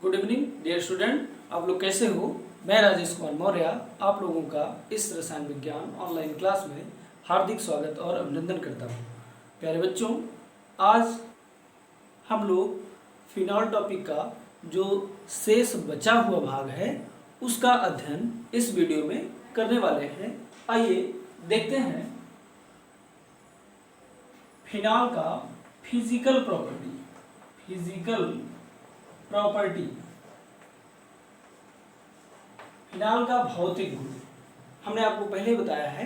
Good evening dear student, आप लोग कैसे हो। मैं राजेश कुमार मौर्य आप लोगों का इस रसायन विज्ञान ऑनलाइन क्लास में हार्दिक स्वागत और अभिनंदन करता हूँ। प्यारे बच्चों, आज हम लोग फिनॉल टॉपिक का जो शेष बचा हुआ भाग है उसका अध्ययन इस वीडियो में करने वाले हैं। आइए देखते हैं फिनॉल का फिजिकल प्रॉपर्टी, फिनॉल का भौतिक गुण। हमने आपको पहले बताया है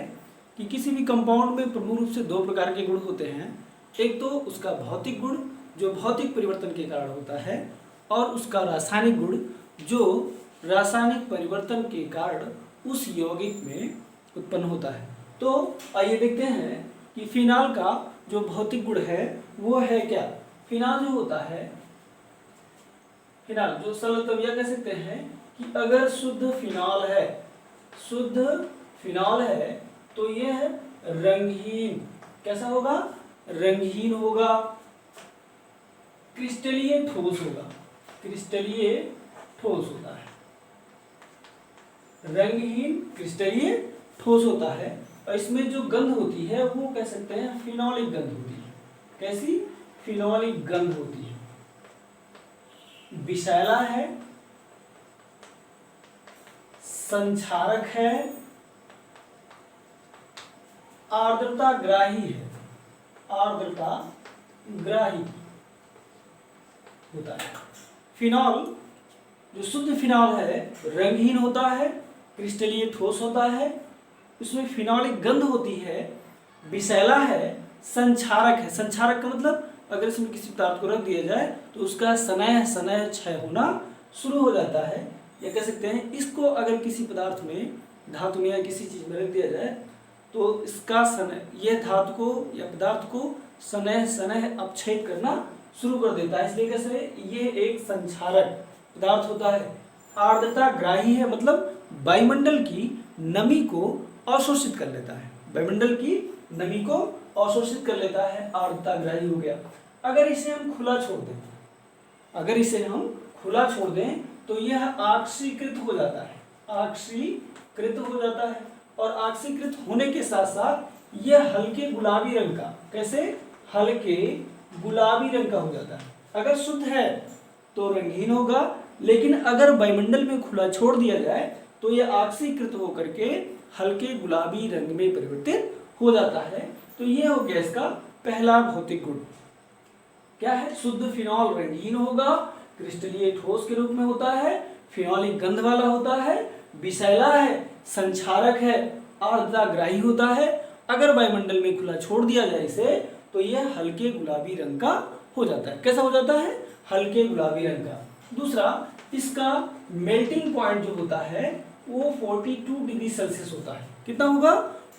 कि किसी भी कंपाउंड में प्रमुख रूप से दो प्रकार के गुण होते हैं। एक तो उसका भौतिक गुण जो भौतिक परिवर्तन के कारण होता है, और उसका रासायनिक गुण जो रासायनिक परिवर्तन के कारण उस यौगिक में उत्पन्न होता है। तो आइए देखते हैं कि फिनॉल का जो भौतिक गुण है वो है क्या। फिनॉल जो होता है, फिनॉल जो सरलतम यह कह सकते हैं कि अगर शुद्ध फिनॉल है तो यह रंगहीन, कैसा होगा, रंगहीन होगा, क्रिस्टलीय ठोस होता है, रंगहीन क्रिस्टलीय ठोस होता है। और इसमें जो गंध होती है वो कह सकते हैं फिनोलिक गंध होती है। कैसी? फिनोलिक गंध होती है। विषैला है, संक्षारक है, आर्द्रताग्राही है, आर्द्रताग्राही होता है। फिनॉल जो शुद्ध फिनॉल है रंगहीन होता है, क्रिस्टलीय ठोस होता है, उसमें फिनोलिक गंध होती है, विषैला है, संक्षारक है। संक्षारक का मतलब अगर इसमें किसी पदार्थ को रख दिया जाए तो उसका सनह क्षय होना शुरू हो जाता है। या कह सकते हैं इसको अगर किसी पदार्थ में, धातु में या किसी चीज में रख दिया जाए तो इसका यह धातु को या पदार्थ को सनह अपक्षय करना शुरू कर देता है। इसलिए कैसे ये एक संक्षारक पदार्थ होता है। आर्द्रताग्राही है, मतलब वायुमंडल की नमी को अवशोषित कर लेता है, वायुमंडल की नमी को अवशोषित कर लेता है, आर्द्रताग्राही हो गया। अगर इसे हम खुला छोड़ दें तो यह ऑक्सीकृत हो जाता है, और ऑक्सीकृत होने के साथ साथ यह हल्के गुलाबी रंग का, कैसे, हल्के गुलाबी रंग का हो जाता है। अगर शुद्ध है तो रंगहीन होगा, लेकिन अगर वायुमंडल में खुला छोड़ दिया जाए तो यह ऑक्सीकृत होकर के हल्के गुलाबी रंग में परिवर्तित हो जाता है। तो यह हो गया इसका पहला भौतिक गुण। क्या है? शुद्ध फिनॉल रंगहीन होगा, क्रिस्टलीय ठोस के रूप में होता है, फिनोलिक गंध वाला होता है, विषैला है, संक्षारक है, आर्द्रताग्राही होता है। अगर वायुमंडल में खुला छोड़ दिया जाए इसे तो यह हल्के गुलाबी रंग का हो जाता है। कैसा हो जाता है? हल्के गुलाबी रंग का। दूसरा, इसका मेल्टिंग पॉइंट जो होता है वो 42 डिग्री सेल्सियस होता है। कितना होगा?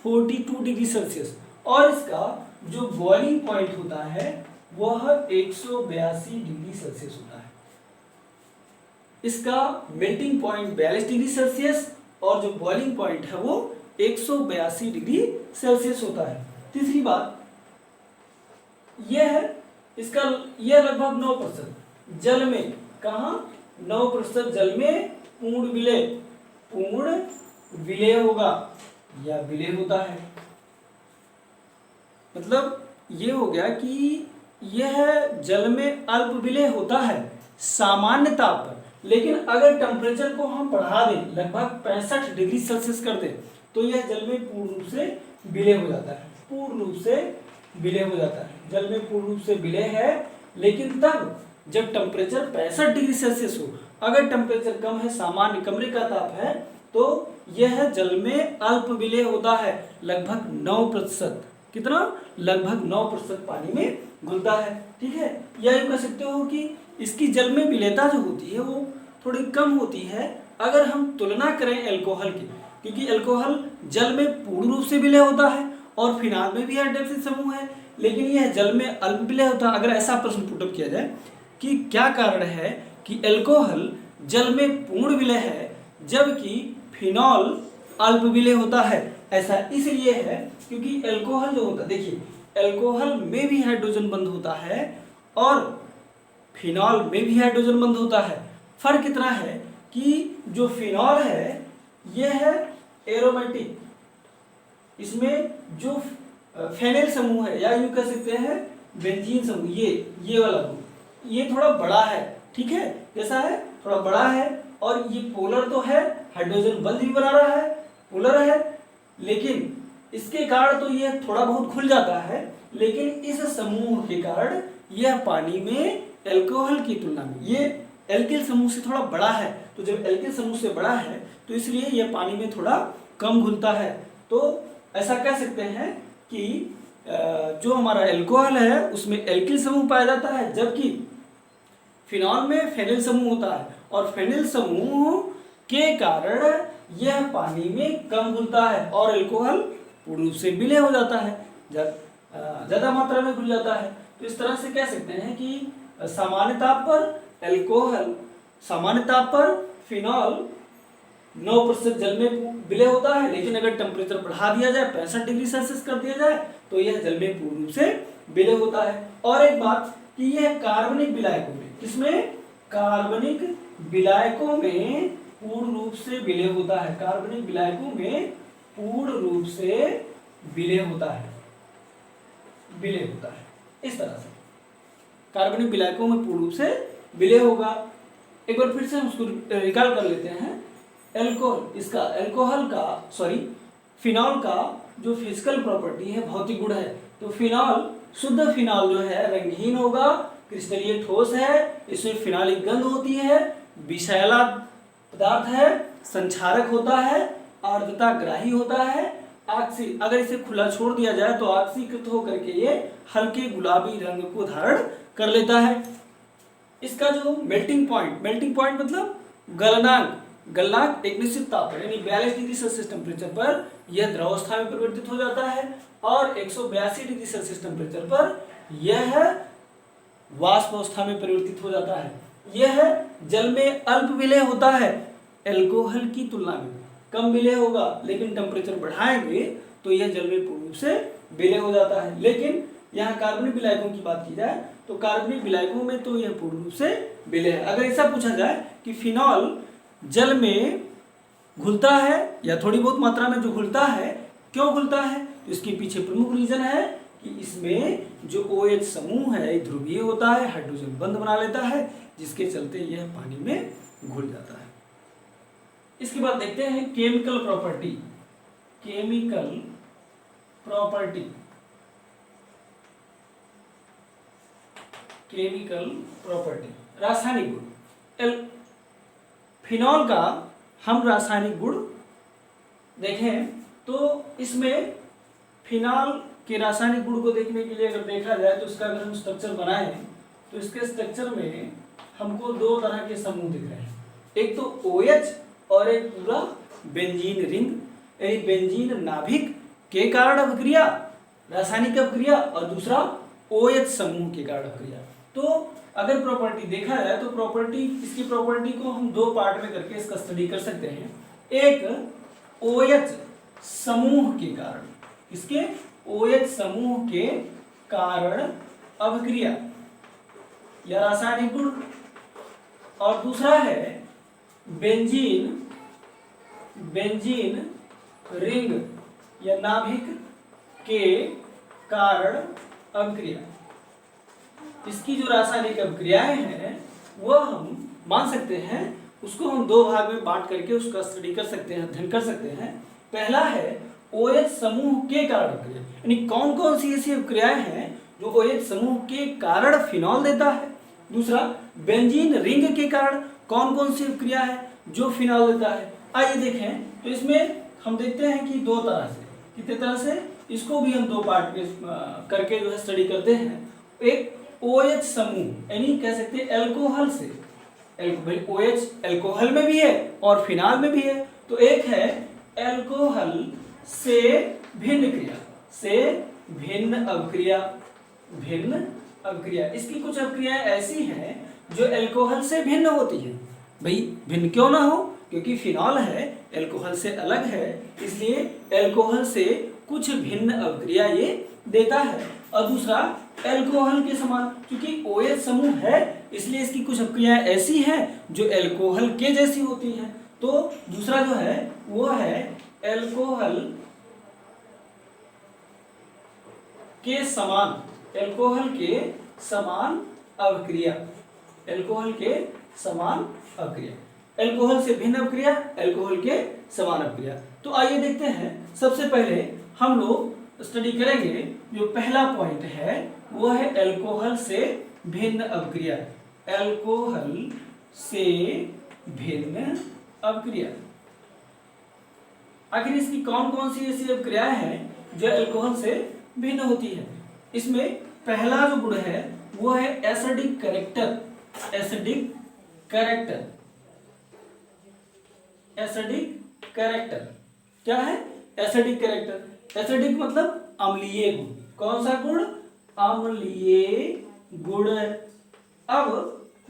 42 डिग्री सेल्सियस। और इसका जो बॉइलिंग पॉइंट होता है वह 182 डिग्री सेल्सियस होता है। इसका मेल्टिंग पॉइंट 42 डिग्री सेल्सियस और जो बॉइलिंग पॉइंट है वो 182 डिग्री सेल्सियस होता है। तीसरी बात यह है, यह लगभग 9% जल में, कहाँ, 9% जल में पूर्ण विलेय होगा या विलेय होता है। मतलब ये हो गया कि यह जल में अल्प विलेय होता है सामान्य ताप पर, लेकिन अगर टेम्परेचर को हम बढ़ा दें, लगभग 65 डिग्री सेल्सियस कर दें, तो यह जल में पूर्ण रूप से विलेय हो जाता है। जल में पूर्ण रूप से विलेय है, लेकिन तब जब टेम्परेचर 65 डिग्री सेल्सियस हो। अगर टेम्परेचर कम है, सामान्य कमरे का ताप है, तो यह जल में अल्प विलेय होता है, लगभग 9%। कितना? लगभग 9% पानी में घुलता है। ठीक है, या यूं कह सकते हो कि इसकी जल में विलेयता जो होती है वो थोड़ी कम होती है अगर हम तुलना करें अल्कोहल की, क्योंकि अल्कोहल जल में पूर्ण रूप से विलेय होता है और फिनॉल में भी हाइड्रोक्सी समूह है, लेकिन यह जल में अल्प विलेय होता है। अगर ऐसा प्रश्न पुटअप किया जाए कि क्या कारण है कि अल्कोहल जल में पूर्ण विलेय है जबकि फिनॉल अल्प विलेय होता है, ऐसा इसलिए है क्योंकि अल्कोहल जो होता है, देखिए अल्कोहल में भी हाइड्रोजन बंध होता है और फिनॉल में भी हाइड्रोजन बंध होता है, फर्क इतना है कि जो फिनॉल है यह है एरोमेटिक, इसमें जो फेनिल समूह है या यूं कह सकते हैं बेंजीन समूह, ये वाला ग्रुप ये थोड़ा बड़ा है, ठीक है, कैसा है, थोड़ा बड़ा है, और ये पोलर तो है, हाइड्रोजन बंध भी बना रहा है, पोलर है, लेकिन इसके कारण तो ये थोड़ा बहुत खुल जाता है, लेकिन इस समूह के कारण यह पानी में एल्कोहल की तुलना में ये एल्किल समूह से थोड़ा बड़ा है, तो जब एल्किल समूह से बड़ा है तो इसलिए यह पानी में थोड़ा कम घुलता है। तो ऐसा कह सकते हैं कि जो हमारा एल्कोहल है उसमें एल्किल समूह पाया जाता है, जबकि फिनॉल में फेनिल समूह होता है, और फेनिल समूह के कारण यह पानी में कम घुलता है और एल्कोहल पूर्ण रूप से विलय हो जाता है, ज्यादा मात्रा में घुल जाता है। तो इस तरह से कह सकते हैं कि सामान्यता पर एल्कोहल, सामान्यता पर फिनॉल 9% जल में विलय होता है, लेकिन अगर टेम्परेचर बढ़ा दिया जाए 65 डिग्री सेल्सियस कर दिया जाए तो यह जल में पूर्ण रूप से विलय होता है। और एक बात कि यह कार्बनिक विलायकों में, किसमें, कार्बनिक विलायकों में पूर्ण रूप से विलय होता है, कार्बनिक विलायकों में पूर्ण रूप से विलय होता है, विलय होता है। इस तरह से कार्बनिक विलायकों में पूर्ण रूप से विलय होगा। एक बार फिर से हम उसको रिकॉल कर लेते हैं। एल्कोहल, इसका एल्कोहल का फिनॉल का जो फिजिकल प्रॉपर्टी है, भौतिक गुण है, तो फिनॉल, शुद्ध फिनॉल जो है रंगहीन होगा, क्रिस्टलीय ठोस है, इसमें फिनॉलिक गंध होती है, विषैला पदार्थ है, संक्षारक होता है, आर्द्रता ग्राही होता है, अगर इसे खुला छोड़ दिया जाए तो ऑक्सीकृत होकर के ये हल्के गुलाबी रंग को धारण कर लेता है। इसका जो मेल्टिंग पॉइंट मतलब गलनांक एक निश्चित ताप पर यानी 42 डिग्री सेल्सियस टेम्परेचर पर यह द्रवावस्था में परिवर्तित हो जाता है, और 182 डिग्री सेल्सियस टेम्परेचर पर यह वाष्प अवस्था में परिवर्तित हो जाता है। यह जल में अल्प विलय होता है, एल्कोहल की तुलना में कम विलय होगा, लेकिन टेम्परेचर बढ़ाएंगे तो यह जल में पूर्ण रूप से विलय हो जाता है। लेकिन यहाँ कार्बनिक विलायकों की बात की जाए तो कार्बनिक विलायकों में तो यह पूर्ण रूप से विलय है। अगर ऐसा पूछा जाए कि फिनॉल जल में घुलता है या थोड़ी बहुत मात्रा में जो घुलता है, क्यों घुलता है, तो इसके पीछे प्रमुख रीजन है कि इसमें जो OH समूह है ध्रुवीय होता है, हाइड्रोजन बंध बना लेता है, जिसके चलते यह पानी में घुल जाता है। इसके बाद देखते हैं केमिकल प्रॉपर्टी। रासायनिक गुण। फिनॉल का हम रासायनिक गुण देखें तो इसमें फिनॉल के रासायनिक गुण को देखने के लिए अगर देखा जाए तो इसका अगर हम स्ट्रक्चर बनाएं तो इसके स्ट्रक्चर में हमको दो तरह के समूह दिख रहे हैं, एक तो OH और एक पूरा बेंजीन रिंग, यानी बेंजीन नाभिक के कारण अभिक्रिया, रासायनिक अभिक्रिया, और दूसरा OH समूह के कारण अभिक्रिया। तो अगर प्रॉपर्टी देखा जाए तो इसकी प्रॉपर्टी को हम दो पार्ट में करके इसका स्टडी कर सकते हैं। एक OH समूह के कारण, इसके OH समूह के कारण अभिक्रिया या रासायनिक गुण, और दूसरा है बेंजीन रिंग या नाभिक के कारण अभिक्रिया। इसकी जो रासायनिक अभिक्रियाएं हैं वह हम मान सकते हैं, उसको हम दो भाग में बांट करके उसका स्टडी कर सकते हैं, अध्ययन कर सकते हैं। पहला है OH समूह के कारण अभिक्रिया, यानी कौन कौन सी ऐसी अभिक्रियाएं हैं जो OH समूह के कारण फिनॉल देता है। दूसरा बेंजीन रिंग के कारण कौन कौन सी अभिक्रिया है जो फिनॉल देता है। आइए देखें, तो इसमें हम देखते हैं कि दो तरह से, कितने तरह से, इसको भी हम दो पार्ट में करके जो है स्टडी करते हैं। एक OH समूह यानी कह सकते हैं एल्कोहल से, भाई OH एल्कोहल में भी है और फिनॉल में भी है, तो एक है एल्कोहल से भिन्न क्रिया, भिन्न अभिक्रिया। इसकी कुछ अभिक्रियाएं ऐसी हैं जो एल्कोहल से भिन्न होती है। भाई भिन्न क्यों ना हो, क्योंकि फिनॉल है, एल्कोहल से अलग है, इसलिए एल्कोहल से कुछ भिन्न अभिक्रिया ये देता है। और दूसरा एल्कोहल के समान, क्योंकि OH समूह है इसलिए इसकी कुछ अपक्रियाएं ऐसी हैं जो एल्कोहल के जैसी होती हैं। तो दूसरा जो है वो है एल्कोहल के समान, एल्कोहल के समान अवक्रिया, एल्कोहल के समान अवक्रिया, एल्कोहल से भिन्न अवक्रिया, एल्कोहल के समान अवक्रिया। तो आइए देखते हैं, सबसे पहले हम लोग स्टडी करेंगे जो पहला पॉइंट है वो है एल्कोहल से भिन्न अवक्रिया, एल्कोहल से भिन्न अवक्रिया। आखिर इसकी कौन कौन सी ऐसी अवक्रियाएं हैं जो एल्कोहल से भिन्न होती है। इसमें पहला जो गुण है वो है acidic character, acidic character, acidic character. क्या है एसिडिक कैरेक्टर? एसिडिक मतलब अम्लीय गुण। कौन सा गुण? अम्लीय गुण। अब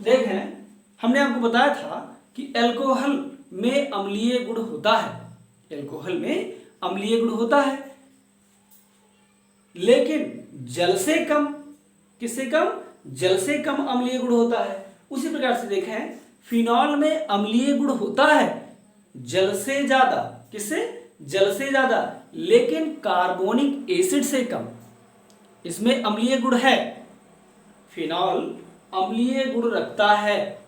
देखें, हमने आपको बताया था कि एल्कोहल में अम्लीय गुण होता है, एल्कोहल में अम्लीय गुण होता है, लेकिन जल से कम। किससे कम? जल से कम अम्लीय गुण होता है। उसी प्रकार से देखें, फिनॉल में अम्लीय गुण होता है जल से ज्यादा। किससे? जल से ज्यादा, लेकिन कार्बोनिक एसिड से कम। इसमें अम्लीय गुण है, फिनॉल अम्लीय गुण रखता है,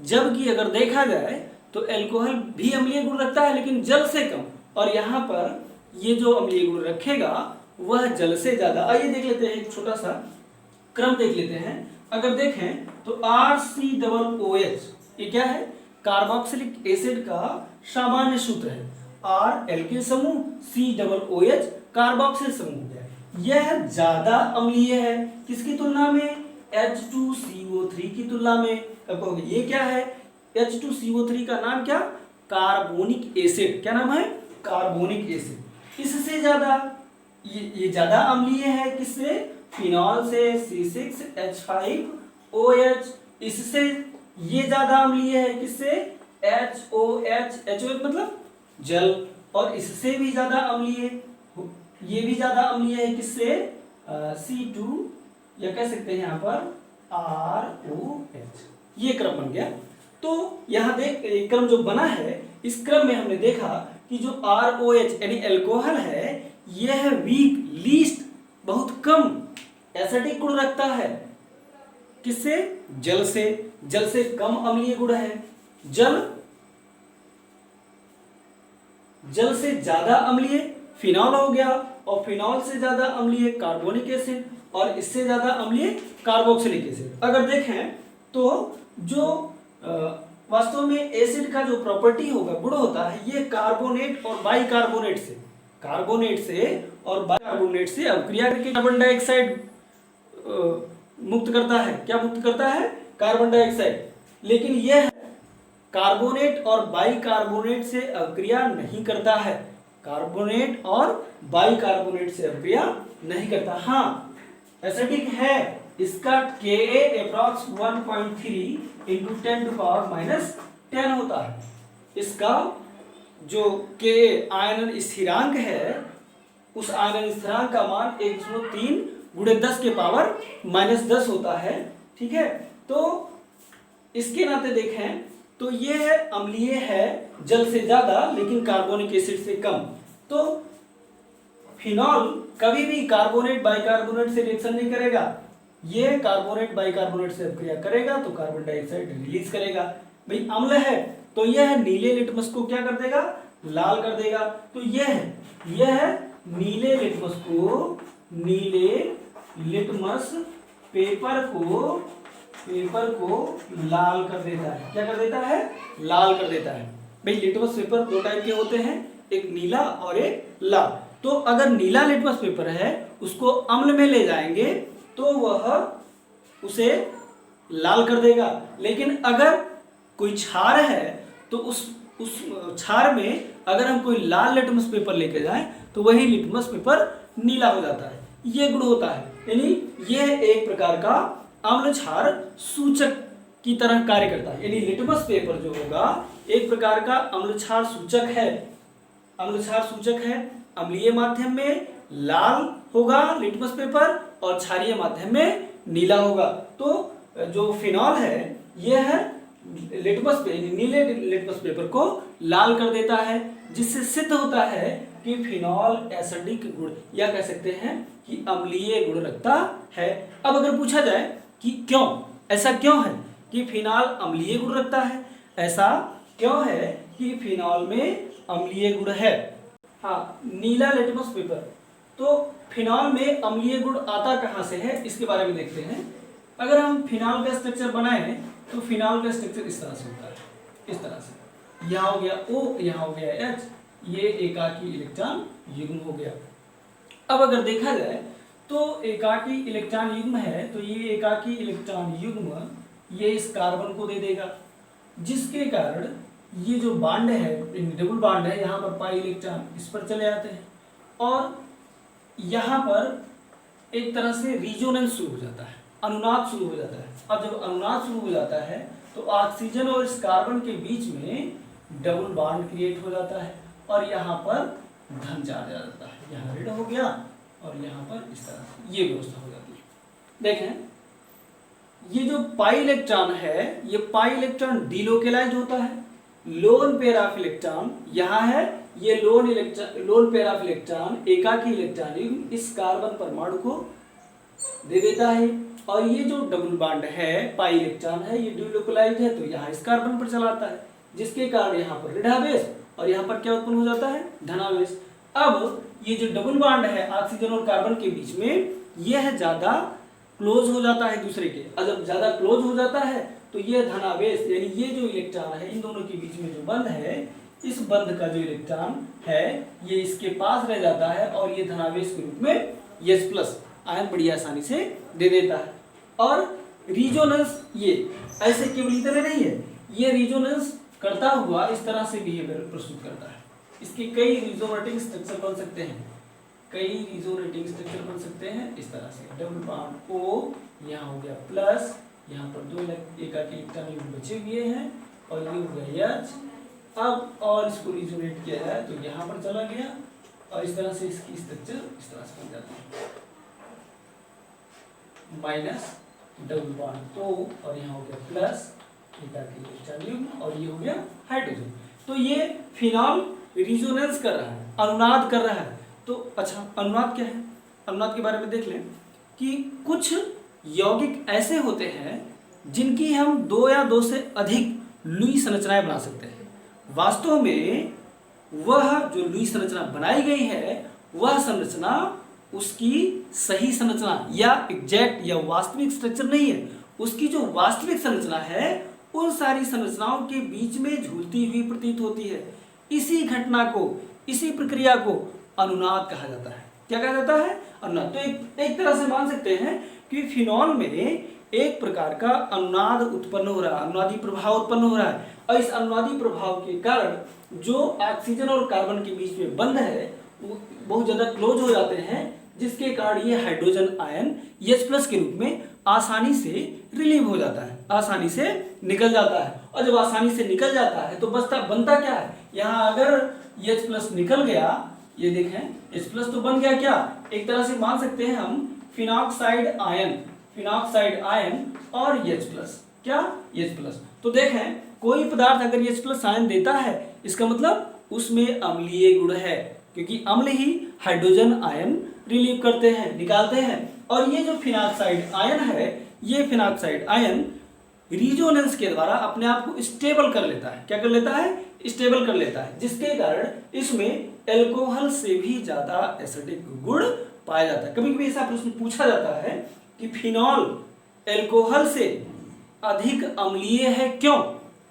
जबकि अगर देखा जाए तो एल्कोहल भी अम्लीय गुण रखता है लेकिन जल से कम। और यहाँ पर ये जो अम्लीय गुण रखेगा वह जल से ज्यादा। आइए देख लेते हैं, एक छोटा सा क्रम देख लेते हैं। अगर देखें तो RCOOH ये क्या है? कार्बोक्सिलिक एसिड का सामान्य सूत्र है। R एल्किल समूह, COOH कार्बोक्सिल समूह है। यह ज्यादा अम्लीय है किसकी तुलना में? H2CO3 की तुलना में। अब कहोगे ये क्या है? H2CO3 का नाम क्या? Carbonic acid. क्या नाम है? Carbonic acid. इससे ज्यादा ये ज्यादा अम्लीय है किससे? फिनॉल से, C6H5OH। इससे ये ज्यादा अम्लीय है किससे? HOH, HOH मतलब जल। और इससे भी ज्यादा अम्लीय, ये भी ज्यादा अम्लीय है किससे? C2 या कह सकते हैं यहाँ पर ROH। ये क्रम बन गया। तो यहाँ देख, क्रम जो बना है इस क्रम में हमने देखा कि जो ROH यानी एल्कोहल है यह वीक, लीस्ट, बहुत कम एसिडिक गुण रखता है। किससे? जल से। जल से कम अम्लीय गुण है। जल से ज्यादा अम्लीय फिनॉल हो गया, और फिनॉल से ज्यादा अम्लीय कार्बोनिक एसिड, और इससे ज्यादा अम्लीय कार्बोक्सिलिक एसिड। अगर देखें तो जो वास्तव में एसिड का जो प्रॉपर्टी होगा, गुण होता है, ये कार्बोनेट और बाइकार्बोनेट से, कार्बोनेट से और बाइकार्बोनेट से अभिक्रिया करके कार्बन डाइऑक्साइड मुक्त करता है। क्या मुक्त करता है? Carbon dioxide. लेकिन यह कार्बोनेट और बाइकार्बोनेट से अभिक्रिया नहीं करता है, कार्बोनेट और बाइकार्बोनेट से अभिक्रिया नहीं करता। हाँ एसिडिक है, इसका Ka अप्रॉक्स 1.3 इंटू 10⁻⁻10 होता है। इसका जो Ka आयनन स्थिरांक है, उस आयनन स्थिरांक का मान 1.3 गुणे 10 के पावर -10 होता है। ठीक है, तो इसके नाते देखें तो यह अम्लीय है जल से ज्यादा लेकिन कार्बोनिक एसिड से कम। तो फिनॉल कभी भी कार्बोनेट बाइकार्बोनेट से रिएक्शन नहीं करेगा, ये कार्बोनेट बाइकार्बोनेट से अभिक्रिया करेगा तो कार्बन डाइऑक्साइड रिलीज करेगा। भाई अम्ल है तो यह नीले लिटमस को क्या कर देगा? लाल कर देगा। तो यह नीले लिटमस को, नीले लिटमस पेपर को लाल कर देता है। क्या कर देता है? लाल कर देता है। भाई लिटमस पेपर दो टाइप के होते हैं, एक नीला और एक लाल। तो अगर नीला लिटमस पेपर है उसको अम्ल में ले जाएंगे तो वह उसे लाल कर देगा, लेकिन अगर कोई क्षार है तो उस क्षार में अगर हम कोई लाल लिटमस पेपर लेके जाएं तो वही लिटमस पेपर नीला हो जाता है। ये गुण होता है, यानी यह एक प्रकार का अम्ल क्षार सूचक की तरह कार्य करता है। यानी लिटमस पेपर जो होगा एक प्रकार का अम्ल क्षार सूचक है। अम्ल क्षार सूचक है, अम्लीय माध्यम में लाल होगा लिटमस पेपर और क्षारीय माध्यम में नीला होगा। तो जो फिनॉल है यह है लिटमस पे नीले लिटमस पेपर को लाल कर देता है, जिससे सिद्ध होता है कि फिनॉल एसिडिक गुण या कह सकते हैं कि अम्लीय गुण रखता है। अब अगर पूछा जाए कि क्यों, ऐसा क्यों है कि फिनॉल अम्लीय गुण रखता है, ऐसा क्यों है कि फिनॉल में अम्लीय गुण है। हाँ, नीला लिटमस पेपर, तो फिनॉल में अम्लीय गुण आता कहाँ से है इसके बारे में देखते हैं। अगर हम फिनॉल का स्ट्रक्चर बनाएं तो फिनॉल का स्ट्रक्चर इस तरह से होता है, इस तरह से, यहाँ हो गया O, यहाँ हो गया H, ये एकाकी इलेक्ट्रॉन युग्म हो गया। अब अगर देखा जाए तो एकाकी इलेक्ट्रॉन युग्म है, तो ये एकाकी इलेक्ट्रॉन युग्म ये इस कार्बन को दे देगा, जिसके कारण ये जो बांड है, डबल बांड है, यहाँ पर पाई इलेक्ट्रॉन इस पर चले आते हैं और यहाँ पर एक तरह से रिजोनेंस शुरू हो जाता है, अनुनाद शुरू हो जाता है। अब जब अनुनाद शुरू हो जाता है तो ऑक्सीजन और इस कार्बन के बीच में डबल बॉन्ड क्रिएट हो जाता है और यहाँ पर धन चार्ज आ जाता है, यहाँ ऋण हो गया और यहाँ पर इस तरह से ये व्यवस्था हो जाती है। देखें, ये जो पाई इलेक्ट्रॉन है, ये पाई इलेक्ट्रॉन डीलोकेलाइज्ड होता है, लोन पेयर ऑफ इलेक्ट्रॉन यहाँ है, ये लोन पेयर ऑफ इलेक्ट्रॉन एकाकी इलेक्ट्रॉन इस कार्बन परमाणु को दे देता है और ये जो डबल बॉन्ड है पाई इलेक्ट्रॉन है, ये डीलोकलाइज्ड है, तो यहाँ इस कार्बन पर चलाता है, जिसके कारण यहाँ पर ऋणावेश और यहाँ पर क्या उत्पन्न हो जाता है, धनावेश। अब ये जो डबल बॉन्ड है ऑक्सीजन और कार्बन के बीच में, यह ज्यादा क्लोज हो जाता है दूसरे के, और जब ज्यादा क्लोज हो जाता है तो ये धनावेश यानी ये जो इलेक्ट्रॉन है इन दोनों के बीच में जो बंध है, इस बंध का जो इलेक्ट्रॉन है ये इसके पास रह जाता है और ये धनावेश के रूप में H+ आयन बड़ी आसानी से दे देता है। और रिजोनेंस ये ऐसे केवल इतने नहीं है, ये रिजोनेंस करता हुआ इस तरह से बिहेवियर प्रस्तुत करता है। इसके कई रिजोनेटिंग स्ट्रक्चर बन सकते हैं, कई रिजोनेटिंग स्ट्रक्चर बन सकते हैं इस तरह से। डबल बॉन्ड O, यहाँ हो गया प्लस, यहाँ पर दो एकाकी इलेक्ट्रॉन बचे हुए हैं और ये हो गया H। अब और इसको रिजोनेट किया जाए तो यहाँ पर चला गया और इस तरह से इसकी स्ट्रक्चर इस तरह से बन जाती है, माइनस डबल बॉन्ड O और यहाँ हो गया प्लस एकाकी इलेक्ट्रॉन और ये हो गया हाइड्रोजन। तो ये फिनॉल रिजोनेंस कर रहा है, अनुनाद कर रहा है। तो अच्छा, अनुनाद क्या है? अनुनाद के बारे में देख लें कि कुछ यौगिक ऐसे होते हैं जिनकी हम 2 या 2 से अधिक लुई संरचनाएं बना सकते हैं। वास्तव में वह जो लुई संरचना बनाई गई है वह संरचना उसकी सही संरचना या एग्जैक्ट या वास्तविक स्ट्रक्चर नहीं है। उसकी जो वास्तविक संरचना है उन सारी संरचनाओं के बीच में झूलती हुई प्रतीत होती है। इसी घटना को, इसी प्रक्रिया को अनुनाद कहा जाता है। क्या कहा जाता है? अनुनाद। तो एक तरह से मान सकते हैं कि फिनॉल में एक प्रकार का अनुनाद उत्पन्न हो रहा है, अनुनादी प्रभाव उत्पन्न हो रहा है और इस अनुनादी प्रभाव के कारण जो ऑक्सीजन और कार्बन के बीच में बंध है वो बहुत ज्यादा क्लोज हो जाते हैं, जिसके कारण ये हाइड्रोजन आयन H+ के रूप में आसानी से रिलीव हो जाता है, आसानी से निकल जाता है। और जब आसानी से निकल जाता है तो बनता क्या है? यहाँ अगर H+ निकल गया, ये देखें H+ तो बन गया क्या, एक तरह से मान सकते हैं हम फिनॉक्साइड आयन और H+, क्या H+। तो देखें कोई पदार्थ अगर H+ आयन देता है इसका मतलब उसमें अम्लीय गुण है, क्योंकि अम्ल ही हाइड्रोजन आयन रिलीव करते हैं, निकालते हैं। और ये जो फिनॉक्साइड आयन है, ये फिनॉक्साइड आयन रिजोनेंस के द्वारा अपने आप को स्टेबल कर लेता है। क्या कर लेता है? स्टेबल कर लेता है, जिसके कारण इसमें एल्कोहल से भी ज्यादा एसिडिक गुण पाया जाता है। कभी कभी ऐसा प्रश्न पूछा जाता है कि फिनॉल एल्कोहल से अधिक अम्लीय है, क्यों?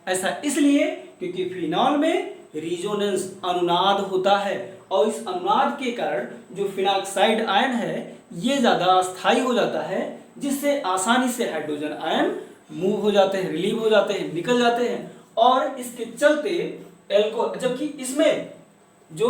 ऐसा इसलिए क्योंकि फिनॉल में रिजोनेंस अनुनाद होता है और इस अनुनाद के कारण जो फिनॉक्साइड आयन है ये ज्यादा स्थायी हो जाता है, जिससे आसानी से हाइड्रोजन आयन मूव हो जाते हैं, रिलीव हो जाते हैं, निकल जाते हैं। और इसके चलते जबकि इसमें जो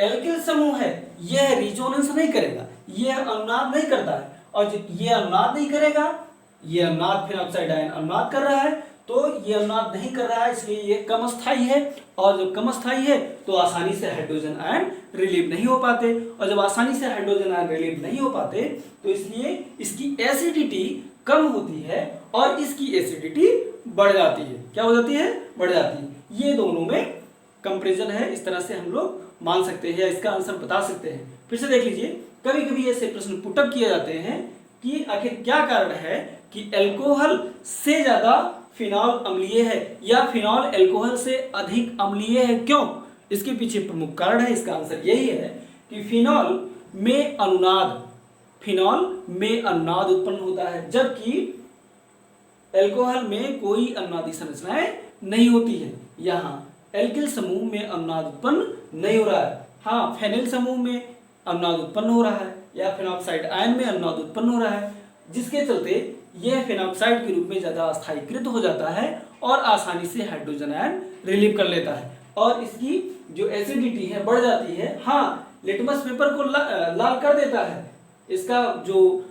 एल्किल समूह है यह रिजोनेंस नहीं करेगा, यह अनुनाद नहीं करता है। और जब यह अनुनाद नहीं करेगा, यह अनुनाद फिनॉक्साइड आयन अनुनाद कर रहा है, तो ये अनुनाद नहीं कर रहा है, इसलिए ये कम स्थायी है। और जब कम स्थायी है तो आसानी से हाइड्रोजन आयन रिलीव नहीं हो पाते, और जब आसानी से हाइड्रोजन आयन रिलीव नहीं हो पाते तो इसलिए इसकी एसिडिटी कम होती है और इसकी एसिडिटी बढ़ जाती है। क्या हो जाती है? बढ़ जाती है। ये दोनों में कंपैरिजन है, इस तरह से हम लोग मान सकते हैं या इसका आंसर बता सकते हैं। फिर से देख लीजिए, कभी कभी ऐसे प्रश्न पुटअप किए जाते हैं कि आखिर क्या कारण है कि अल्कोहल से ज्यादा फिनॉल अम्लीय है या फिनॉल अल्कोहल से अधिक अम्लीय है, क्यों? इसके पीछे प्रमुख कारण है। इसका आंसर यही है कि फिनॉल में अनुनाद उत्पन्न होता है, जबकि अल्कोहल में कोई अनुनादी संरचनाएं नहीं होती है। यहाँ एल्किल समूह में अनुनाद उत्पन्न नहीं हो रहा है, हाँ फेनिल समूह में अनुनाद उत्पन्न हो रहा है या फेनॉक्साइड आयन में अनुनाद उत्पन्न हो रहा है, जिसके चलते यह फेनॉक्साइड के रूप में ज्यादा स्थायीकृत हो जाता है और आसानी से हाइड्रोजन आयन रिलीव कर लेता है और इसकी जो एसिडिटी है बढ़ जाती है। हाँ, लिटमस पेपर को लाल कर देता है, इसका जो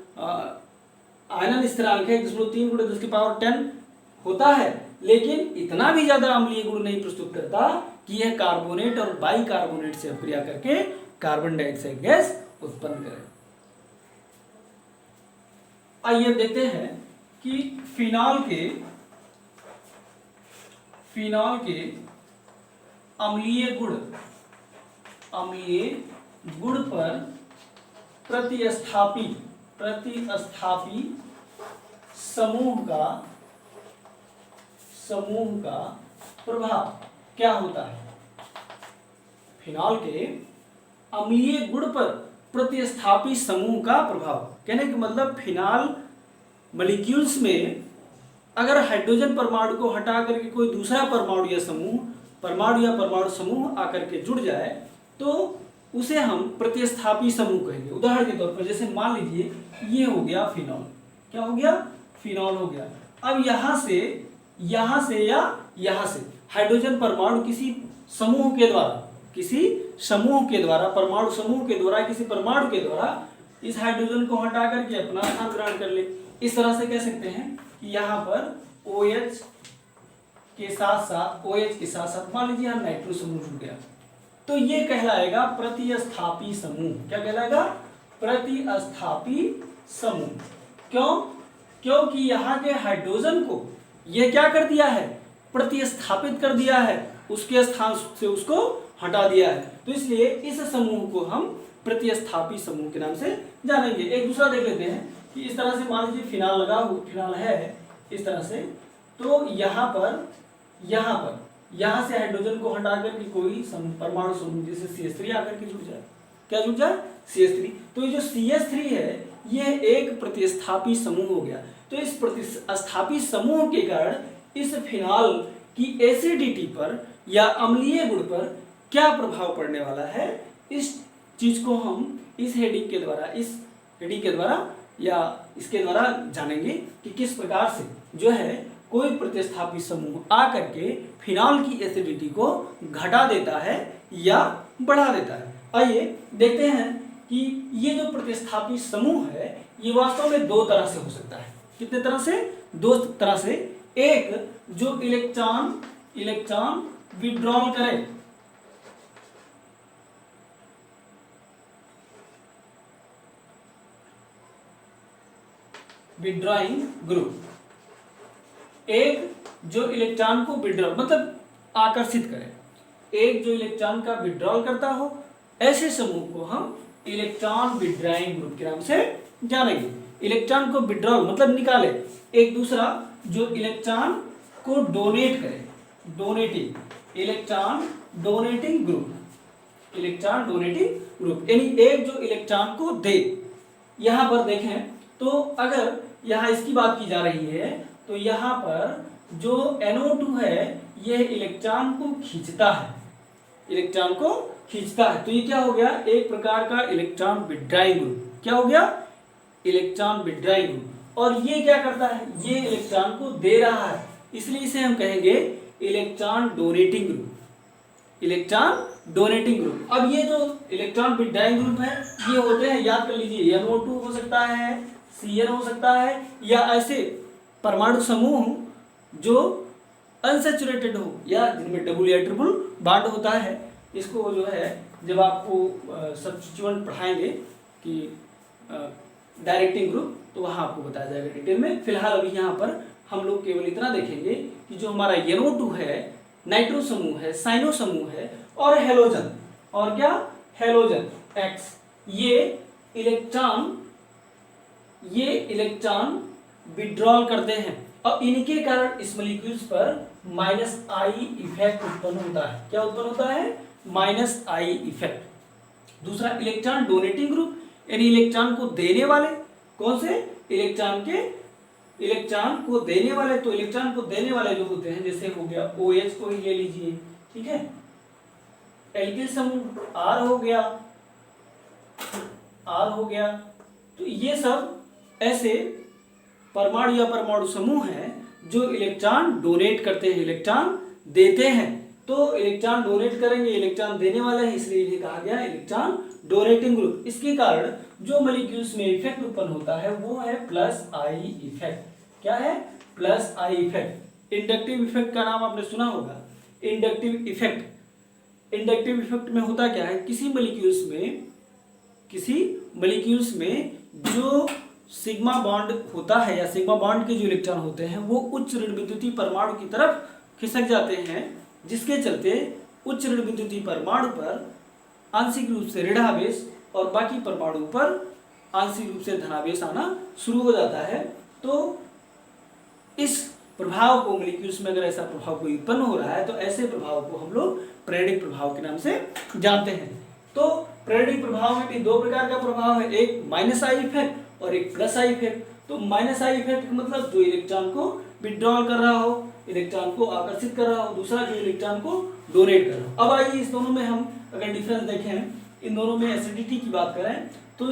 आयनन स्थिरांक है 1.3 × 10⁻10 होता है, लेकिन इतना भी ज्यादा अम्लीय गुण नहीं प्रस्तुत करता कि यह कार्बोनेट और बाइकार्बोनेट से अपक्रिया करके कार्बन डाइऑक्साइड गैस उत्पन्न करे। आइए देखते हैं कि फिनॉल के अम्लीय गुण पर प्रतिस्थापी समूह का प्रभाव क्या होता है। फिनॉल के अम्लीय गुण पर प्रतिस्थापी समूह का प्रभाव, कहने का मतलब फिनॉल मॉलिक्यूल्स में अगर हाइड्रोजन परमाणु को हटा करके कोई दूसरा परमाणु समूह आकर के जुड़ जाए तो उसे हम प्रतिस्थापी समूह कहेंगे। उदाहरण के तौर पर जैसे मान लीजिए ये हो गया फिनॉल, क्या हो गया? फिनॉल हो गया। अब यहाँ से या यहाँ से हाइड्रोजन परमाणु किसी समूह के द्वारा परमाणु समूह के द्वारा किसी परमाणु के द्वारा इस हाइड्रोजन को हटा करके अपना स्थान ग्रहण कर ले। इस तरह से कह सकते हैं कि यहाँ पर OH के साथ मान लीजिए यहाँ नाइट्रो समूह जुड़ गया, तो ये कहलाएगा प्रतिस्थापी समूह। क्या कहलाएगा? प्रतिस्थापी समूह। क्यों? क्योंकि यहाँ के हाइड्रोजन को ये क्या कर दिया है? प्रतिस्थापित कर दिया है, उसके स्थान से उसको हटा दिया है, तो इसलिए इस समूह को हम प्रतिस्थापी समूह के नाम से जानेंगे। एक दूसरा देख लेते हैं कि इस तरह से मान लीजिए फिनॉल है इस तरह से, तो यहाँ से हाइड्रोजन को हटा कर कोई परमाणु समूह जैसे CH3 आकर के जुड़ जाए। क्या जुड़ जाए? CH3। तो ये जो CH3 है यह एक प्रतिस्थापी समूह हो गया। तो इस प्रतिस्थापी समूह के कारण इस फिनॉल की एसिडिटी पर या अम्लीय गुण पर क्या प्रभाव पड़ने वाला है, इस चीज को हम इस हेडिंग के द्वारा या इसके द्वारा जानेंगे कि किस प्रकार से जो है कोई प्रतिस्थापी समूह आकर के फिनॉल की एसिडिटी को घटा देता है या बढ़ा देता है। आइए देखते हैं कि ये जो प्रतिस्थापी समूह है ये वास्तव में दो तरह से हो सकता है। कितने तरह से? दो तरह से। एक जो इलेक्ट्रॉन विड्रॉल करे, विड्रॉइंग ग्रुप, एक जो इलेक्ट्रॉन को विड्रॉल मतलब आकर्षित करे, एक जो इलेक्ट्रॉन का विड्रॉल करता हो, ऐसे समूह को हम इलेक्ट्रॉन विड्रॉइंग ग्रुप के नाम से जानेंगे। इलेक्ट्रॉन को विड्रॉल मतलब निकाले, एक दूसरा जो इलेक्ट्रॉन को डोनेट करे, इलेक्ट्रॉन डोनेटिंग ग्रुप, यानी एक जो इलेक्ट्रॉन को दे। यहां पर देखें तो अगर यहां इसकी बात की जा रही है तो यहां पर जो NO2 है यह इलेक्ट्रॉन को खींचता है, तो ये क्या हो गया? एक प्रकार का इलेक्ट्रॉन विड्रॉइंग ग्रुप। क्या हो गया? Electron withdrawing group. और ये क्या करता है? ये इलेक्ट्रॉन को दे रहा है, इसलिए इसे हम कहेंगे इलेक्ट्रॉन डोनेटिंग ग्रुप। अब ये जो इलेक्ट्रॉन विड्रॉइंग ग्रुप है ये होते हैं, याद कर लीजिए, NO2 हो सकता है, Cn हो सकता है, या ऐसे परमाणु समूह जो अनसैचुरेटेड हो या जिनमें डबल या ट्रिपल बॉन्ड होता है। इसको जो है जब आपको सब्स्टिट्यूएंट पढ़ाएंगे कि डायरेक्टिंग ग्रुप, तो वहाँ आपको बताया जाएगा डिटेल में। फिलहाल अभी यहाँ पर हम लोग केवल इतना देखेंगे कि जो हमारा NO2 है, नाइट्रो समूह है, साइनो समूह है और हेलोजन, और क्या हेलोजन X, ये इलेक्ट्रॉन विड्रॉल करते हैं और इनके कारण इस मॉलिक्यूल्स पर -I इफेक्ट उत्पन्न होता है। क्या उत्पन्न होता है? -I effect. दूसरा इलेक्ट्रॉन डोनेटिंग ग्रुप, यानी इलेक्ट्रॉन को देने वाले। कौन से? इलेक्ट्रॉन को देने वाले। तो इलेक्ट्रॉन को देने वाले जो होते हैं, जैसे हो गया OH को ही ले लीजिए, ठीक है, एल्किल समूह R हो गया। तो ये सब ऐसे परमाणु या परमाणु समूह हैं जो इलेक्ट्रॉन डोनेट करते हैं, इलेक्ट्रॉन देते हैं। तो इलेक्ट्रॉन डोनेट करेंगे, इलेक्ट्रॉन देने वाले हैं, इसलिए इन्हें कहा गया इलेक्ट्रॉन डोनेटिंग ग्रुप। इसके कारण जो मॉलिक्यूल्स में इफेक्ट उत्पन्न होता है वो है +I इफेक्ट। क्या है? +I effect. इंडक्टिव इफेक्ट का नाम आपने सुना होगा। इंडक्टिव इफेक्ट में होता क्या है? किसी मॉलिक्यूल्स में जो सिग्मा बॉन्ड होता है या सिग्मा बॉन्ड के जो इलेक्ट्रॉन होते हैं वो उच्च ऋण विद्युतीय परमाणु की तरफ खिसक जाते हैं, जिसके चलते उच्च ऋण विद्युतीय परमाणु पर आंशिक रूप से ऋणावेश और बाकी परमाणु पर आंशिक रूप से धनावेश आना शुरू हो जाता है। तो इस प्रभाव को मॉलिक्यूल्स में अगर ऐसा प्रभाव कोई उत्पन्न हो रहा है तो ऐसे प्रभाव को हम लोग प्रेरिक प्रभाव के नाम से जानते हैं। तो प्रेरिक प्रभाव में भी दो प्रकार का प्रभाव है, एक -I इफेक्ट और एक +I इफेक्ट। तो -I इफेक्ट मतलब जो इलेक्ट्रॉन को विड्रॉल कर रहा हो, इलेक्ट्रॉन को आकर्षित कर रहा हो, दूसरा जो इलेक्ट्रॉन को डोनेट कर रहा हो। अब आइए इस दोनों में हम अगर डिफरेंस देखें, इन दोनों में एसिडिटी की बात करें तो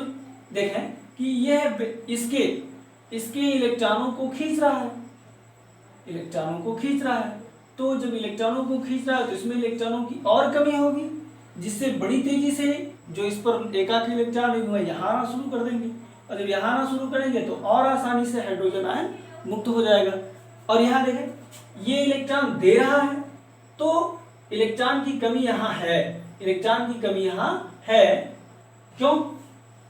देखें कि यह इसके इलेक्ट्रॉनों को खींच रहा है, तो जब इलेक्ट्रॉनों को खींच रहा है तो इसमें इलेक्ट्रॉनों की और कमी होगी, जिससे बड़ी तेजी से जो इस पर एकाकी इलेक्ट्रॉन है यहाँ आना शुरू कर देंगे, और जब यहाँ आना शुरू करेंगे तो और आसानी से हाइड्रोजन आयन मुक्त हो जाएगा। और यहाँ देखें ये इलेक्ट्रॉन दे रहा है, तो इलेक्ट्रॉन की कमी यहाँ है। क्यों?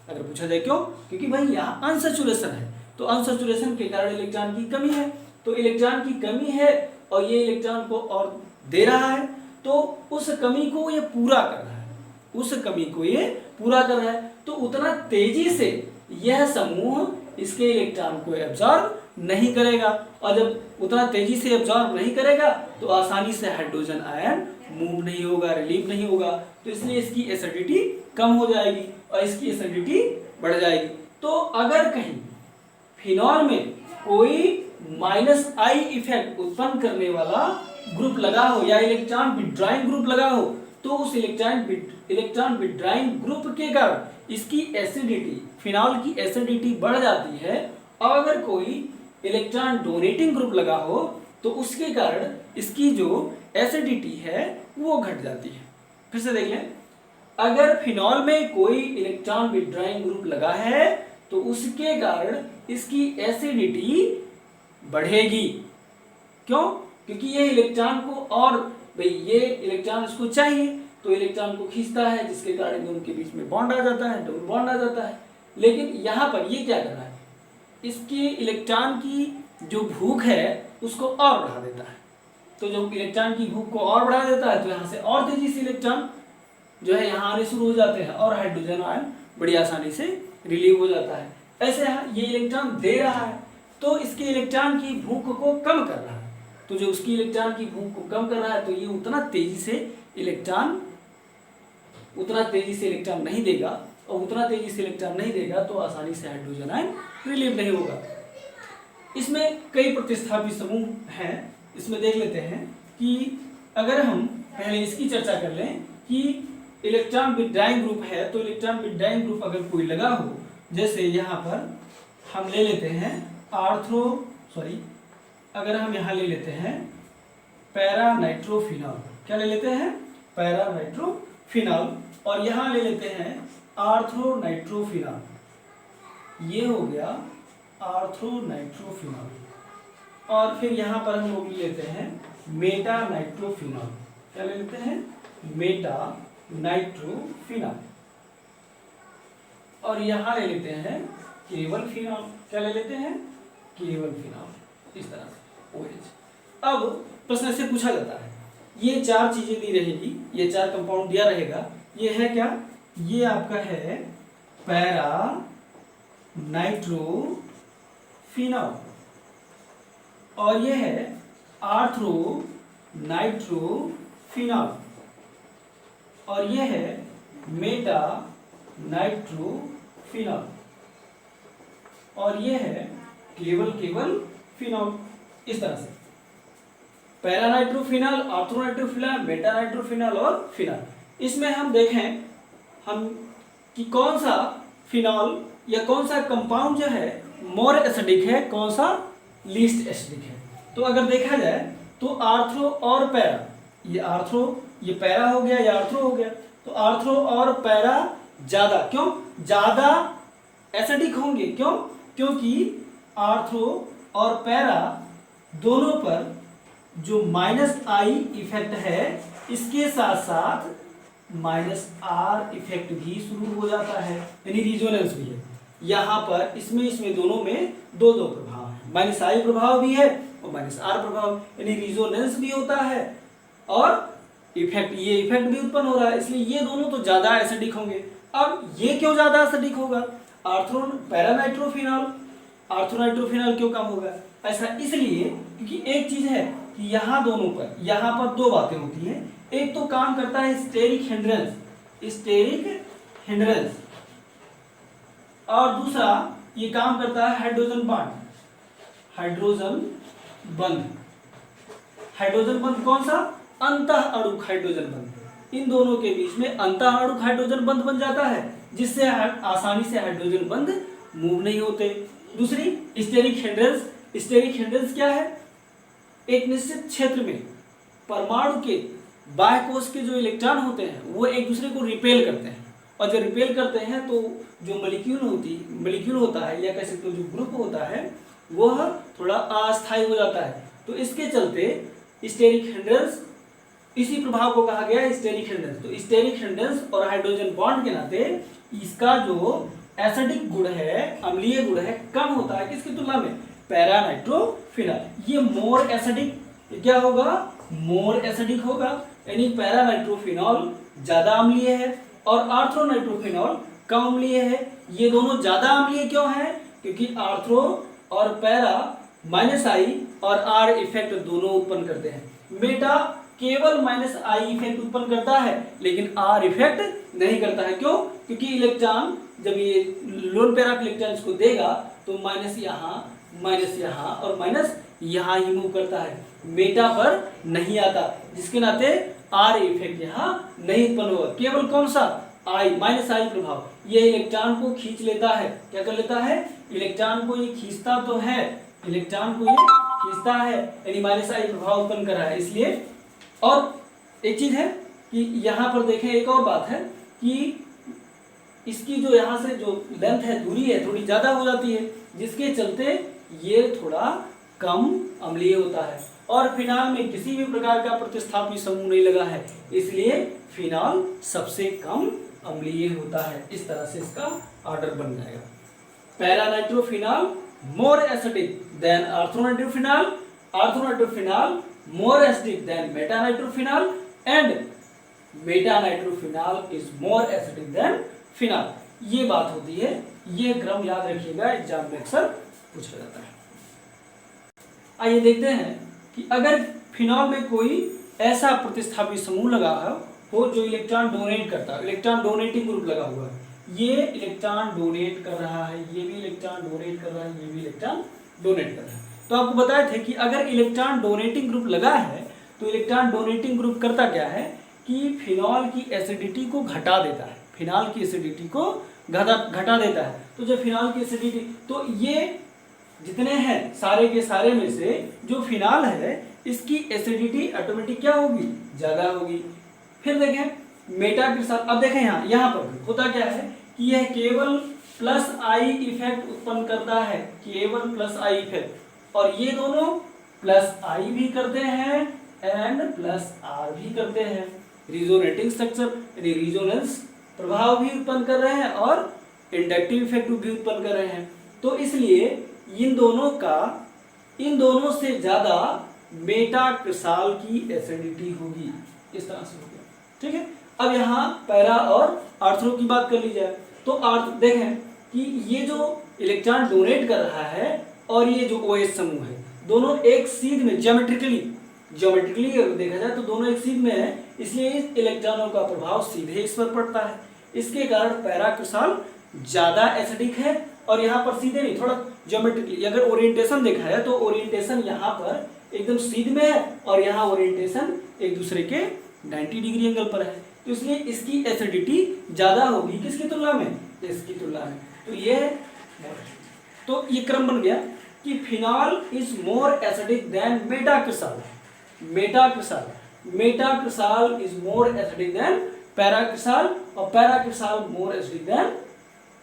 अगर पूछा जाए क्यों, क्योंकि भाई यहाँ अनसैचुरेशन है, तो अनसैचुरेशन के कारण इलेक्ट्रॉन की कमी है। तो इलेक्ट्रॉन की कमी है और ये इलेक्ट्रॉन को और दे रहा है, तो उस कमी को ये पूरा कर रहा है। तो उतना तेजी से यह समूह इसके इलेक्ट्रॉन को एब्जॉर्ब नहीं करेगा, और जब उतना तेजी से एब्जॉर्ब नहीं करेगा तो आसानी से हाइड्रोजन आयन मूव नहीं होगा, रिलीव नहीं होगा। तो इसलिए इसकी एसिडिटी कम हो जाएगी और इसकी एसिडिटी बढ़ जाएगी। तो अगर कहीं फिनॉल में कोई -I इफेक्ट उत्पन्न करने वाला ग्रुप लगा हो या इलेक्ट्रॉन विड्रॉइंग ग्रुप लगा हो, तो उस इलेक्ट्रॉन विड्रॉइंग ग्रुप के कारण इसकी एसिडिटी, फिनॉल की एसिडिटी बढ़ जाती है। और अगर कोई इलेक्ट्रॉन डोनेटिंग ग्रुप लगा हो तो उसके कारण इसकी जो एसिडिटी है वो घट जाती है। फिर से देख लें, अगर फिनॉल में कोई इलेक्ट्रॉन विड्रॉइंग ग्रुप लगा है तो उसके कारण इसकी एसिडिटी बढ़ेगी। क्यों? क्योंकि ये इलेक्ट्रॉन को, और भाई ये इलेक्ट्रॉन इसको चाहिए तो इलेक्ट्रॉन को खींचता है, जिसके कारण उनके बीच में बॉन्ड आ जाता है, डबल बॉन्ड आ जाता है। लेकिन यहाँ पर ये क्या कर रहा है, इसके इलेक्ट्रॉन की जो भूख है उसको और बढ़ा देता है। तो जब इलेक्ट्रॉन की भूख को और बढ़ा देता है तो यहाँ से और तेजी से इलेक्ट्रॉन जो है यहाँ आने शुरू हो जाते हैं और हाइड्रोजन आयन बड़ी आसानी से रिलीव हो जाता है। ऐसे ये इलेक्ट्रॉन दे रहा है तो इसके इलेक्ट्रॉन की भूख को कम कर रहा है। तो जो उसकी इलेक्ट्रॉन की भूख को कम कर रहा है तो ये उतना तेजी से इलेक्ट्रॉन नहीं देगा, और उतना तेजी से इलेक्ट्रॉन नहीं देगा तो आसानी से हाइड्रोजन आयन रिलीव नहीं होगा। इसमें कई प्रतिस्थापी समूह हैं। इसमें देख लेते हैं कि अगर हम पहले इसकी चर्चा कर लें कि इलेक्ट्रॉन विड्रॉइंग ग्रुप है, तो इलेक्ट्रॉन विड्रॉइंग ग्रुप अगर कोई लगा हो, जैसे यहाँ पर हम ले लेते हैं अगर हम यहाँ ले लेते हैं पैरानाइट्रोफिनॉल, क्या ले लेते हैं? पैरानाइट्रोफिनॉल, और यहाँ ले लेते हैं आर्थ्रोनाइट्रोफिनॉल। ये हो गया आर्थ्रोनाइट्रोफिनॉल। और फिर यहाँ पर हम लोग ले लेते हैं मेटा नाइट्रोफिनॉल। क्या ले लेते हैं? Meta nitrophenol. और यहां ले लेते हैं केवल फिनॉल। क्या ले लेते हैं? केवल फिनॉल। इस तरह से OH। अब प्रश्न से पूछा जाता है, ये चार चीजें दी रहेगी, ये चार कंपाउंड दिया रहेगा, ये है क्या? ये आपका है पैरा नाइट्रोफिनॉल और ये है आर्थ्रो नाइट्रोफिनॉल और ये है मेटा नाइट्रोफिनॉल और ये है केवल फिनॉल। इस तरह से para nitrophenol, arthro nitrophenol, Meta nitrophenol और फिनॉल। इसमें हम देखें कि कौन सा फिनॉल या कौन सा कंपाउंड जो है मोर एसिडिक है, कौन सा लीस्ट एसिडिक है। तो अगर देखा जाए तो आर्थ्रो और पैरा, ये आर्थ्रो, ये पैरा हो गया, ये आर्थ्रो हो गया। तो आर्थ्रो और पैरा ज्यादा, क्यों ज्यादा एसिडिक होंगे? क्यों? क्योंकि आर्थ्रो और पैरा दोनों पर जो -I इफेक्ट है, इसके साथ साथ -R इफेक्ट भी शुरू हो जाता है, यानी रिजोनेंस भी है। यहाँ पर इसमें दोनों में दो प्रभाव है, -I प्रभाव भी है और -R प्रभाव, यानी रिजोनेंस भी होता है और ये इफेक्ट भी उत्पन्न हो रहा है। इसलिए ये दोनों तो ज्यादा एसिडिक होंगे। अब ये क्यों ज्यादा एसिडिक होगा? पैरा नाइट्रोफिनॉल, आर्थ्रो नाइट्रोफिनॉल क्यों कम होगा? ऐसा इसलिए क्योंकि एक चीज है कि यहाँ पर दो बातें होती हैं। एक तो काम करता है स्टेरिक हिंड्रेंस और दूसरा ये काम करता है हाइड्रोजन बंध। कौन सा? अंतः अणुक हाइड्रोजन बंध। इन दोनों के बीच में अंतः अणुक हाइड्रोजन बंध बन जाता है, जिससे आसानी से हाइड्रोजन बंध मूव नहीं होते। दूसरी स्टेरिक हिंड्रेंस क्या है? एक निश्चित क्षेत्र में परमाणु के बाह्य कोश के जो इलेक्ट्रॉन होते हैं वो एक दूसरे को रिपेल करते हैं, और जब रिपेल करते हैं तो जो मॉलिक्यूल होता है या कह सकते हो जो ग्रुप होता है वह थोड़ा अस्थायी हो जाता है। तो इसके चलते स्टेरिक हिंड्रेंस, इसी प्रभाव को कहा गया है स्टेरिक हिंड्रेंस। तो स्टेरिक हिंड्रेंस और हाइड्रोजन बॉन्ड के नाते इसका जो एसिडिक गुण है, अम्लीय गुण है, कम होता है। किसकी तुलना में? Para nitrophenol. ये मोर एसिडिक, क्या होगा? मोर एसिडिक होगा, यानी पैरा नाइट्रोफिनॉल ज्यादा अम्लीय है और आर्थ्रो नाइट्रोफिनॉल कम अम्लीय है। ये दोनों ज्यादा अम्लीय क्यों है? क्योंकि आर्थ्रो और पैरा -I और R इफेक्ट दोनों उत्पन्न करते हैं। मेटा केवल -I इफेक्ट उत्पन्न करता है लेकिन R इफेक्ट नहीं करता है। क्यों? क्योंकि इलेक्ट्रॉन जब ये लोन पैरा इलेक्ट्रॉन इसको देगा तो माइनस यहाँ और माइनस यहाँ ही मूव करता है, मेटा पर नहीं आता, जिसके नाते R इफेक्ट यहाँ नहीं उत्पन्न होगा। केवल कौन सा? -I प्रभाव ये इलेक्ट्रॉन को खींच लेता है। क्या कर लेता है? इलेक्ट्रॉन को ये खींचता तो है, यानी -I प्रभाव उत्पन्न कर रहा है। इसलिए और एक चीज है कि यहाँ पर देखें, एक और बात है कि इसकी जो यहाँ से जो लेंथ है, दूरी है, थोड़ी ज्यादा हो जाती है, जिसके चलते ये थोड़ा कम अम्लीय होता है। और फिनॉल में किसी भी प्रकार का प्रतिस्थापी समूह नहीं लगा है, इसलिए फिनॉल सबसे कम अम्लीय होता है। इस तरह से इसका ऑर्डर बन जाएगा। Para nitrophenol more acidic then arthro nitrophenol more acidic than meta nitrofinol and meta nitrofinol is more acidic than phenol। ये बात होती है, ये क्रम याद रखिएगा, एग्जाम में अक्सर पूछा जाता है। आइए देखते हैं कि अगर फिनॉल में कोई ऐसा प्रतिस्थापी समूह लगा हो जो इलेक्ट्रॉन डोनेट करता है, इलेक्ट्रॉन डोनेटिंग ग्रुप लगा हुआ है, ये इलेक्ट्रॉन डोनेट कर रहा है, ये भी इलेक्ट्रॉन डोनेट कर रहा है, ये भी इलेक्ट्रॉन डोनेट कर रहा है। तो आपको बताए थे कि अगर इलेक्ट्रॉन डोनेटिंग ग्रुप लगा है तो इलेक्ट्रॉन डोनेटिंग ग्रुप करता क्या है कि फिनॉल की एसिडिटी को घटा देता है, फिनॉल की एसिडिटी को घटा देता है। तो जब फिनॉल की एसिडिटी, तो ये जितने हैं सारे के सारे में से जो फिनॉल है इसकी एसिडिटी ऑटोमेटिक क्या होगी? ज्यादा होगी। फिर देखें मेटा के साथ, अब देखें यहाँ पर होता क्या है कि यह केवल +I इफेक्ट उत्पन्न करता है, केवल +I इफेक्ट, और ये दोनों +I भी करते हैं N+R भी करते हैं। रिजोनेटिंग स्ट्रक्चर यानी रिजोनेंस प्रभाव भी उत्पन्न कर रहे हैं और इंडक्टिव इफेक्ट भी उत्पन्न कर रहे हैं। तो इसलिए इन दोनों से ज्यादा मेटाक्रिसाल की एसिडिटी होगी। इस तरह से हो गया, ठीक है। अब यहाँ पैरा और आर्थ्रो की बात कर ली जाए तो देखें कि ये जो इलेक्ट्रॉन डोनेट कर रहा है और ये जो OH समूह है, दोनों एक सीध में ज्योमेट्रिकली अगर देखा जाए तो दोनों एक सीध में है, इसलिए इस इलेक्ट्रॉनों का प्रभाव सीधे इस पर पड़ता है। इसके कारण पैराक्रिसाल ज्यादा एसिडिक है और यहाँ पर सीधे नहीं, थोड़ा ज्योमेट्रिकली अगर ओरिएंटेशन देखा है तो ओरिएंटेशन यहाँ पर एकदम सीध में है और यहाँ ओरिएंटेशन एक दूसरे के 90 डिग्री एंगल पर है, तो इसलिए इसकी एसिडिटी ज्यादा होगी किसकी तुलना में, इसकी तुलना में। तो ये क्रम बन गया कि phenol is more acidic than metacresol is more acidic than paracresol और पैराक्रिसाल मोर एसिडिक देन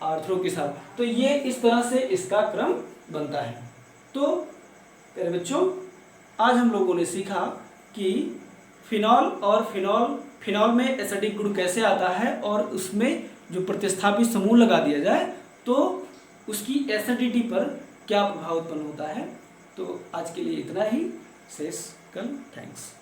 आर्थ्रोक्रिसाल। तो ये इस तरह से इसका क्रम बनता है। तो प्यारे बच्चों, आज हम लोगों ने सीखा कि फिनॉल में एसिडिक गुण कैसे आता है और उसमें जो प्रतिस्थापित समूह लगा दिया जाए तो उसकी एसिडिटी पर क्या प्रभाव उत्पन्न होता है। तो आज के लिए इतना ही, शेष कल। थैंक्स।